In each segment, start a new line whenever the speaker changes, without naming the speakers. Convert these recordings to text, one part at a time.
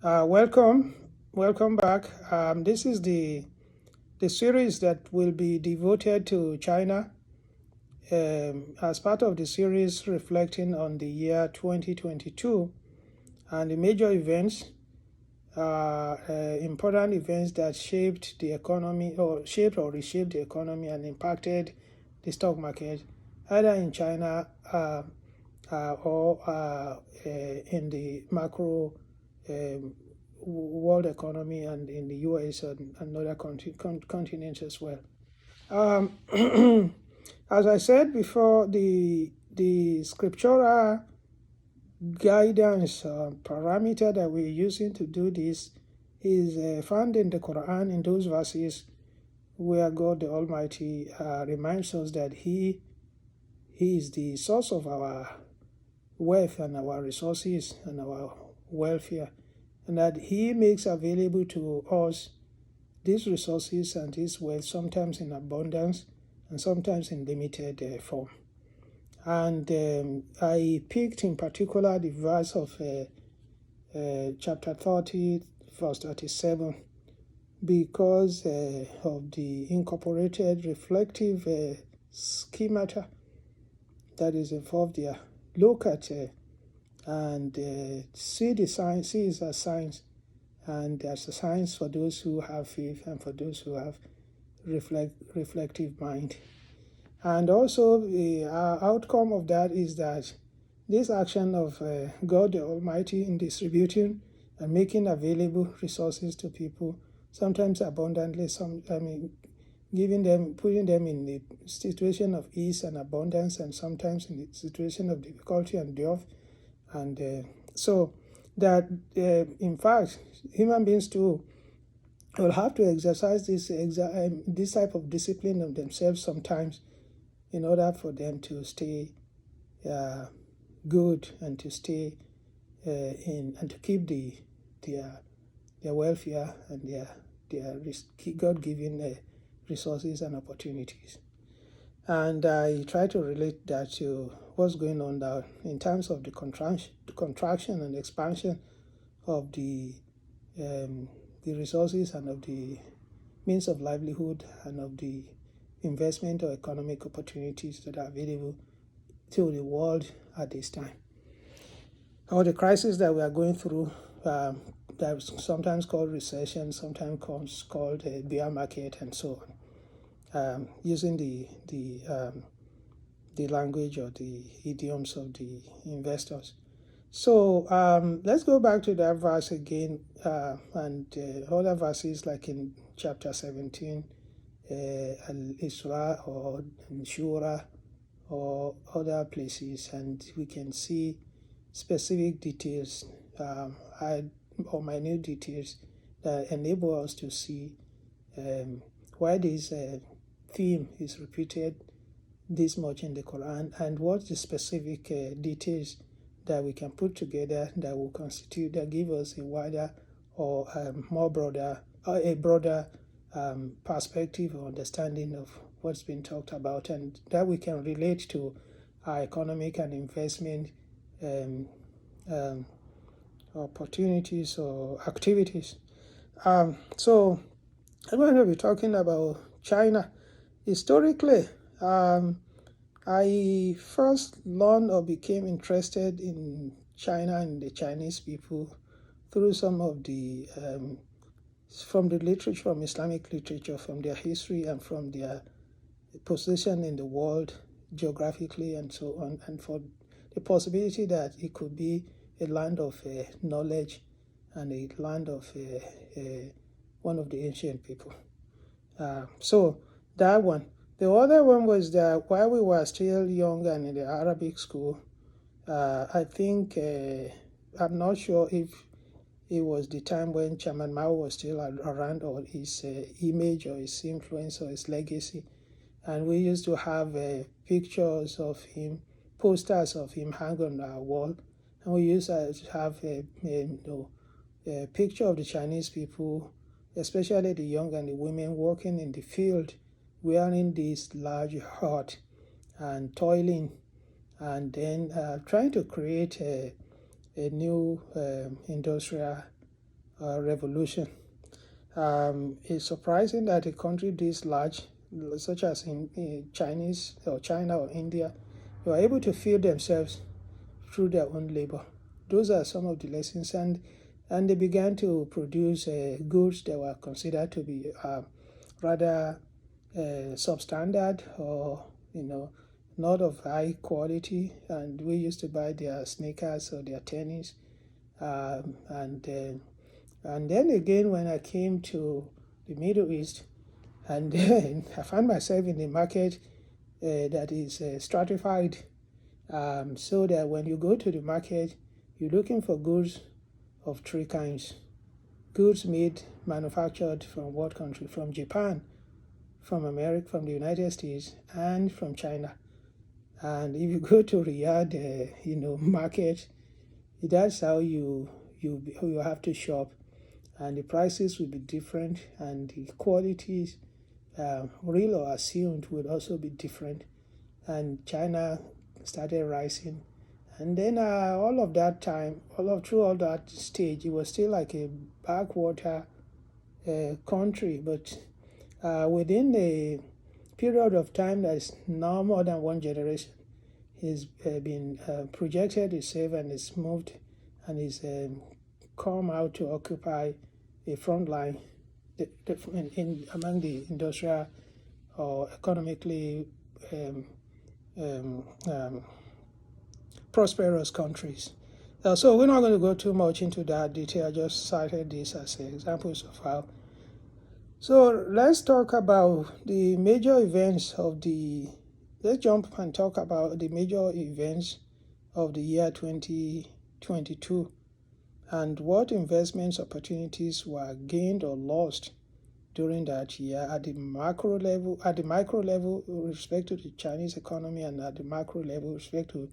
Welcome back. This is the series that will be devoted to China as part of the series reflecting on the year 2022 and the major events, important events that shaped the economy or shaped or reshaped the economy and impacted the stock market, either in China or in the macro um, world economy and in the US and other continents as well. As I said before, the scriptural guidance parameter that we're using to do this is found in the Quran in those verses where God the Almighty reminds us that He is the source of our wealth and our resources and our welfare, and that He makes available to us these resources and this wealth, sometimes in abundance and sometimes in limited form. And I picked in particular the verse of chapter 30, verse 37, because of the incorporated reflective schemata that is involved there. Look at and see the signs, see it as signs, and as a signs for those who have faith and for those who have reflective mind. And also the outcome of that is that this action of God the Almighty in distributing and making available resources to people, sometimes abundantly, giving them, putting them in the situation of ease and abundance, and sometimes in the situation of difficulty and dearth. And so that, in fact, human beings too will have to exercise this type of discipline of themselves sometimes in order for them to stay good and to stay in and to keep their welfare and their God-given resources and opportunities. And I try to relate that to what's going on now in terms of the contraction and expansion of the resources and of the means of livelihood and of the investment or economic opportunities that are available to the world at this time. Or the crisis that we are going through, that's sometimes called recession, sometimes called a bear market, and so on, using the language or the idioms of the investors. So let's go back to that verse again, and other verses like in chapter 17, Al-Isra or Shura or other places, and we can see specific details or minute details that enable us to see why this theme is repeated this much in the Quran, and what the specific details that we can put together that will constitute, that give us a wider or a broader perspective or understanding of what's been talked about, and that we can relate to our economic and investment opportunities or activities. So I'm going to be talking about China. Historically, I first learned or became interested in China and the Chinese people through some of the from the literature, from Islamic literature, from their history and from their position in the world geographically and so on, and for the possibility that it could be a land of knowledge and a land of one of the ancient people. So that one. The other one was that while we were still young and in the Arabic school, I think, I'm not sure if it was the time when Chairman Mao was still around, or his image or his influence or his legacy. And we used to have pictures of him, posters of him hang on our wall. And we used to have a picture of the Chinese people, especially the young and the women, working in the field, wearing this large hat and toiling, and then trying to create a new industrial revolution. It's surprising that a country this large, such as in Chinese or China or India, were able to feed themselves through their own labor. Those are some of the lessons, and they began to produce goods that were considered to be rather substandard, or not of high quality. And we used to buy their sneakers or their tennis, and then again when I came to the Middle East, and then I found myself in the market that is stratified, so that when you go to the market, you're looking for goods of three kinds. Goods manufactured from what country? From Japan, from America, from the United States, and from China. And if you go to Riyadh, market, that's how you have to shop, and the prices will be different, and the qualities, real or assumed, would also be different. And China started rising, and then through all that stage, it was still like a backwater country. But within a period of time that is now more than one generation, he's been projected itself, and is moved, and is come out to occupy a front line among the industrial or economically prosperous countries. So we're not going to go too much into that detail. I just cited this as examples of how. So let's talk about the major events let's jump and talk about the major events of the year 2022, and what investments opportunities were gained or lost during that year at the micro level with respect to the Chinese economy, and at the macro level with respect to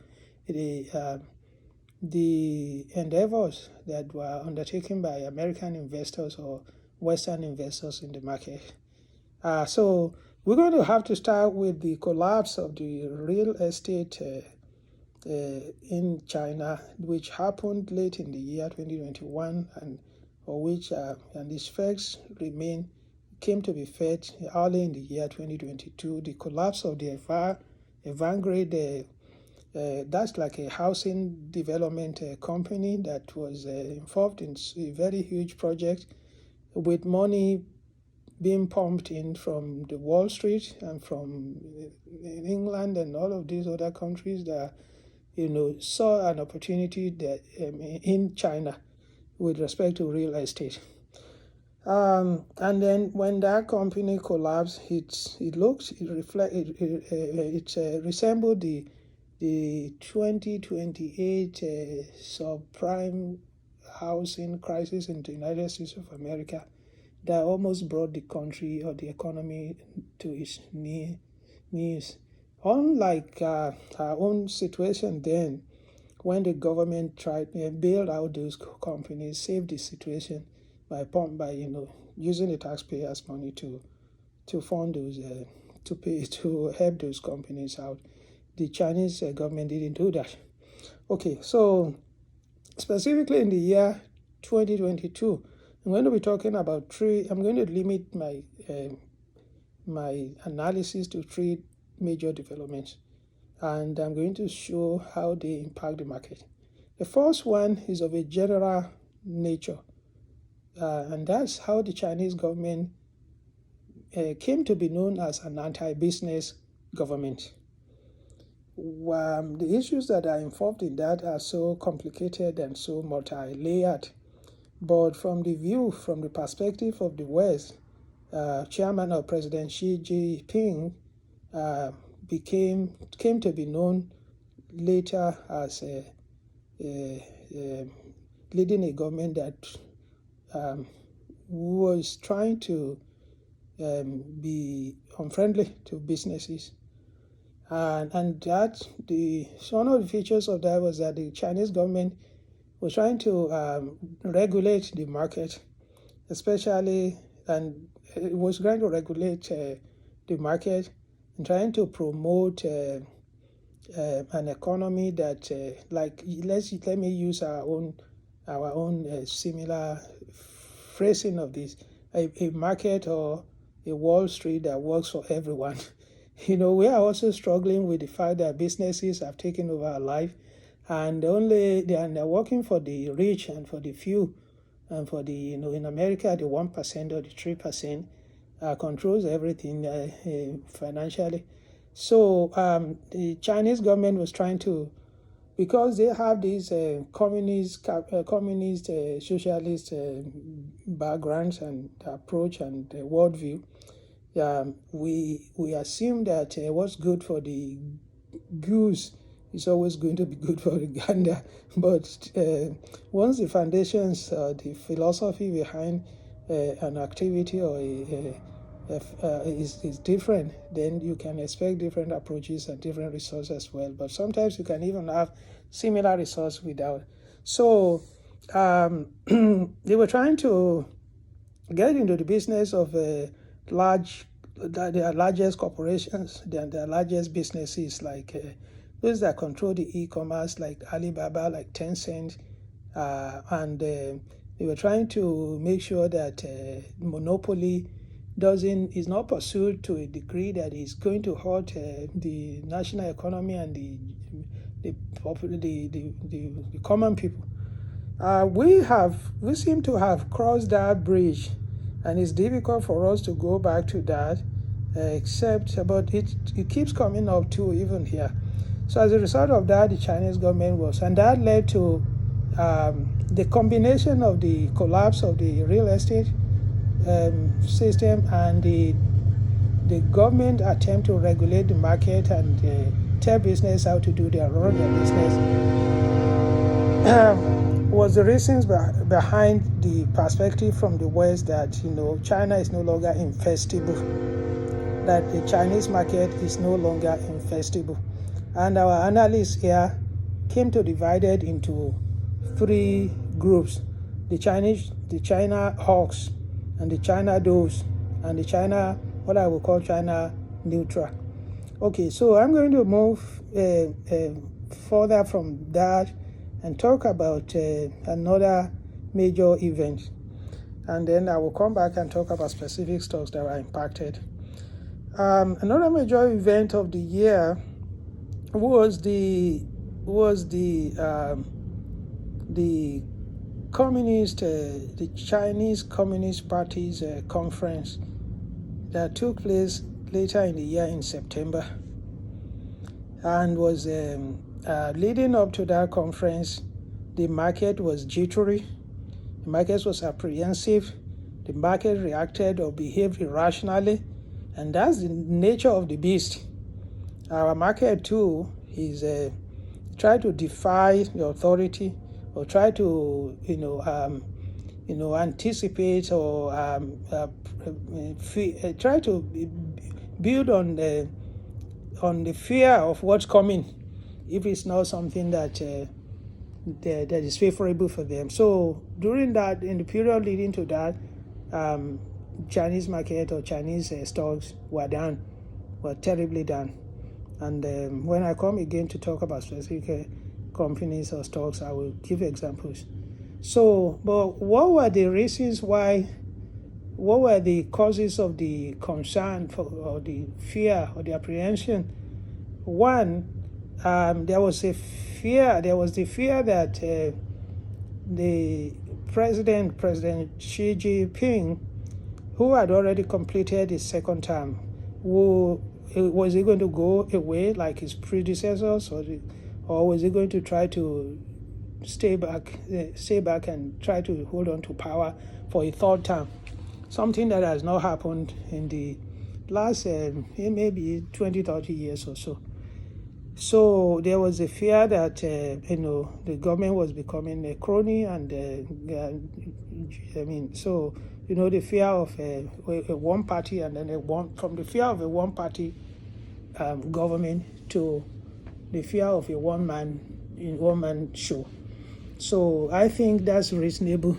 the endeavors that were undertaken by American investors or Western investors in the market. So we're going to have to start with the collapse of the real estate in China, which happened late in the year 2021, and its effects came to be felt early in the year 2022. The collapse of the Evergrande, that's like a housing development company that was involved in a very huge project, with money being pumped in from the Wall Street and from England and all of these other countries that saw an opportunity that in China with respect to real estate. And then when that company collapsed, it resembled the 2028 subprime housing crisis in the United States of America that almost brought the country or the economy to its knees. Unlike our own situation then, when the government tried to bail out those companies, save the situation by using the taxpayers' money to fund those to help those companies out. The Chinese government didn't do that. Okay, so specifically in the year 2022, I'm going to be talking about three. I'm going to limit my analysis to three major developments, and I'm going to show how they impact the market. The first one is of a general nature, and that's how the Chinese government came to be known as an anti-business government. The issues that are involved in that are so complicated and so multi-layered, but from the perspective of the West, Chairman or President Xi Jinping came to be known later as leading a government that was trying to be unfriendly to businesses. And that one of the features of that was that the Chinese government was trying to regulate the market, especially, and it was trying to regulate the market and trying to promote an economy that, let me use our own similar phrasing of this, a market or a Wall Street that works for everyone. We are also struggling with the fact that businesses have taken over our life, and they're working for the rich and for the few, and for the in America, the 1% or the 3% controls everything financially. So the Chinese government was trying to, because they have these communist, socialist backgrounds and approach and worldview. We assume that what's good for the goose is always going to be good for the gander. But once the foundations, the philosophy behind an activity or is different, then you can expect different approaches and different results as well. But sometimes you can even have similar results without. So they were trying to get into the business of their largest corporations, their largest businesses, like those that control the e-commerce, like Alibaba, like Tencent, and they were trying to make sure that monopoly is not pursued to a degree that is going to hurt the national economy and the common people. We seem to have crossed that bridge, and it's difficult for us to go back to that, but it keeps coming up too, even here. So as a result of that, the Chinese government and that led to the combination of the collapse of the real estate system and the government attempt to regulate the market and tell business how to run their business. Was the reasons behind the perspective from the West that China is no longer infestible, that the Chinese market is no longer infestible. And our analysts here came to divide it into three groups: the China hawks, and the China doves, and the China, what I would call China neutral. Okay, so I'm going to move further from that and talk about another major event. And then I will come back and talk about specific stocks that were impacted. Another major event of the year was the Chinese Communist Party's conference that took place later in the year in September, and was leading up to that conference. The market was jittery, the market was apprehensive, the market reacted or behaved irrationally, and that's the nature of the beast. Our market too is try to defy the authority, or try to anticipate or try to build on the fear of what's coming, if it's not something that is favorable for them. So during that, in the period leading to that, Chinese market or Chinese stocks were terribly down. And when I come again to talk about specific companies or stocks, I will give examples. So, but what were the reasons why? What were the causes of the concern or the fear or the apprehension? One, there was the fear that the President Xi Jinping, who had already completed his second term, was he going to go away like his predecessors, or was he going to try to stay back and try to hold on to power for a third term? Something that has not happened in the last maybe 20, 30 years or so. So there was a fear that the government was becoming a crony, and the fear of a one party, and then from the fear of a one party government to the fear of a one man show. So I think that's reasonable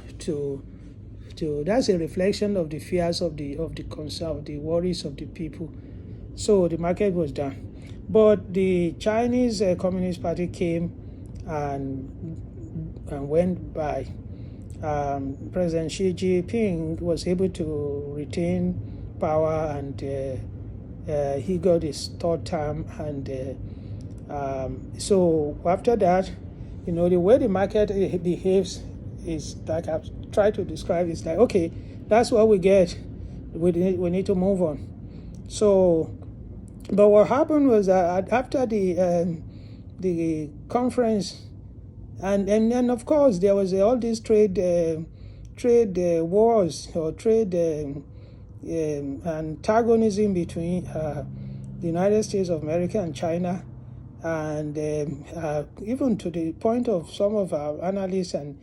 that's a reflection of the fears of the concern, of the worries of the people. So the market was down. But the Chinese Communist Party came and went by. President Xi Jinping was able to retain power, and he got his third term. And so after that, the way the market behaves is like I've tried to describe. It's like, okay, that's what we get. We need to move on. So, but what happened was that after the conference, and then of course there was all these trade wars, or trade antagonism between the United States of America and China, and even to the point of some of our analysts and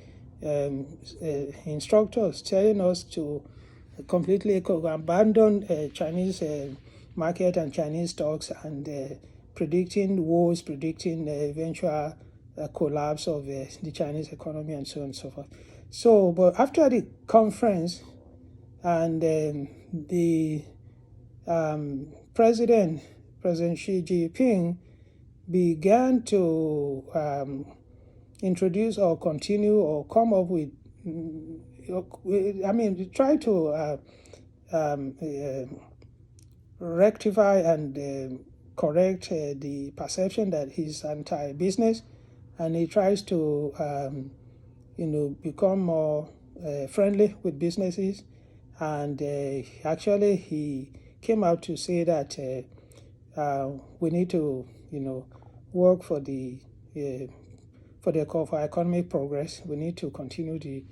instructors telling us to completely abandon Chinese market and Chinese stocks, and predicting wars, predicting eventual collapse of the Chinese economy, and so on and so forth. So, but after the conference, and the President Xi Jinping began to introduce or continue or come up with, try to rectify and correct the perception that he's anti-business, and he tries to become more friendly with businesses. And actually he came out to say that we need to work for economic progress. We need to continue the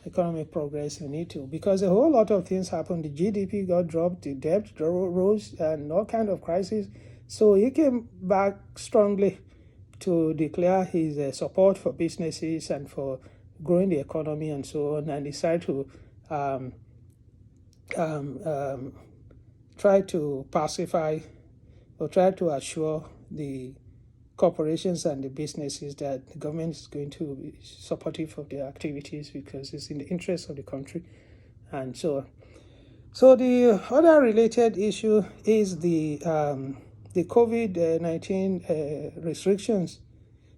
economic progress. We need to, because a whole lot of things happened. The GDP got dropped, the debt rose, and all kind of crises. So he came back strongly to declare his support for businesses and for growing the economy and so on, and decided to try to pacify or try to assure the corporations and the businesses that the government is going to be supportive of their activities because it's in the interest of the country, and so on. So the other related issue is the COVID-19 restrictions.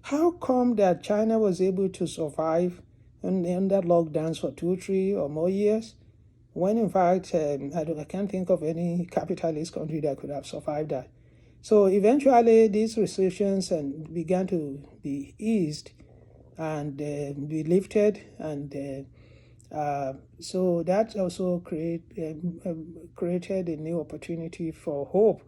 How come that China was able to survive under lockdowns for 2, 3 or more years, when in fact I can't think of any capitalist country that could have survived that? So eventually these restrictions began to be eased and be lifted, and so that also created a new opportunity for hope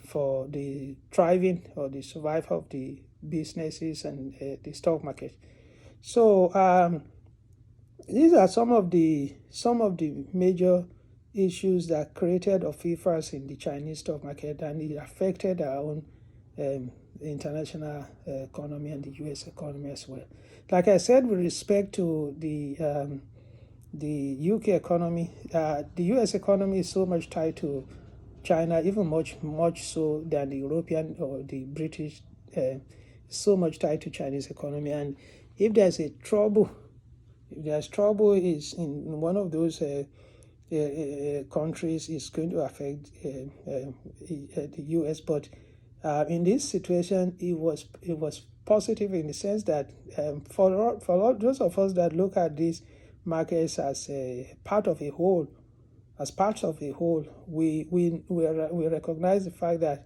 for the thriving or the survival of the businesses and the stock market. So these are some of the major issues that created upheavals in the Chinese stock market, and it affected our own international economy and the U.S. economy as well. Like I said, with respect to the UK economy, the U.S. economy is so much tied to China, even much so than the European or the British, so much tied to Chinese economy. And if there's trouble is in one of those countries, is going to affect the U.S. But in this situation, it was positive in the sense that for all those of us that look at these markets as a part of a whole, we recognize the fact that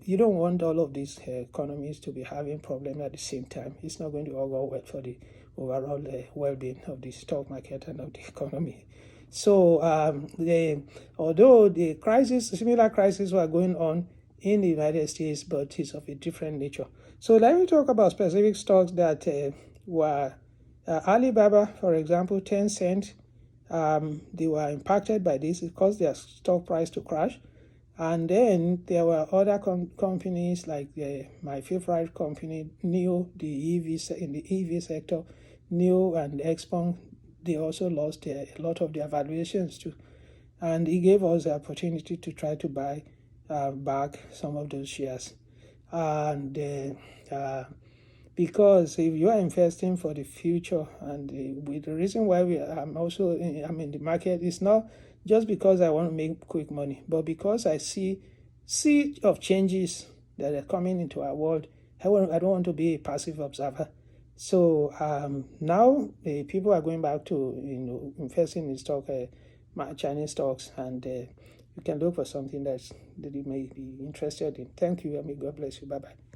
you don't want all of these economies to be having problems at the same time. It's not going to all go well for the overall well-being of the stock market and of the economy. So although the similar crises were going on in the United States, but it's of a different nature. So let me talk about specific stocks that were Alibaba, for example, Tencent. They were impacted by this. It caused their stock price to crash. And then there were other companies like my favorite company, NIO, in the EV sector, NIO and XPeng. They also lost a lot of their valuations too. And it gave us the opportunity to try to buy back some of those shares. And because if you are investing for the future, and with the reason why I'm in the market, it's not just because I want to make quick money, but because I see of changes that are coming into our world. I don't want to be a passive observer. So now people are going back to investing in stock, Chinese stocks, and you can look for something that you may be interested in. Thank you, and may God bless you. Bye bye.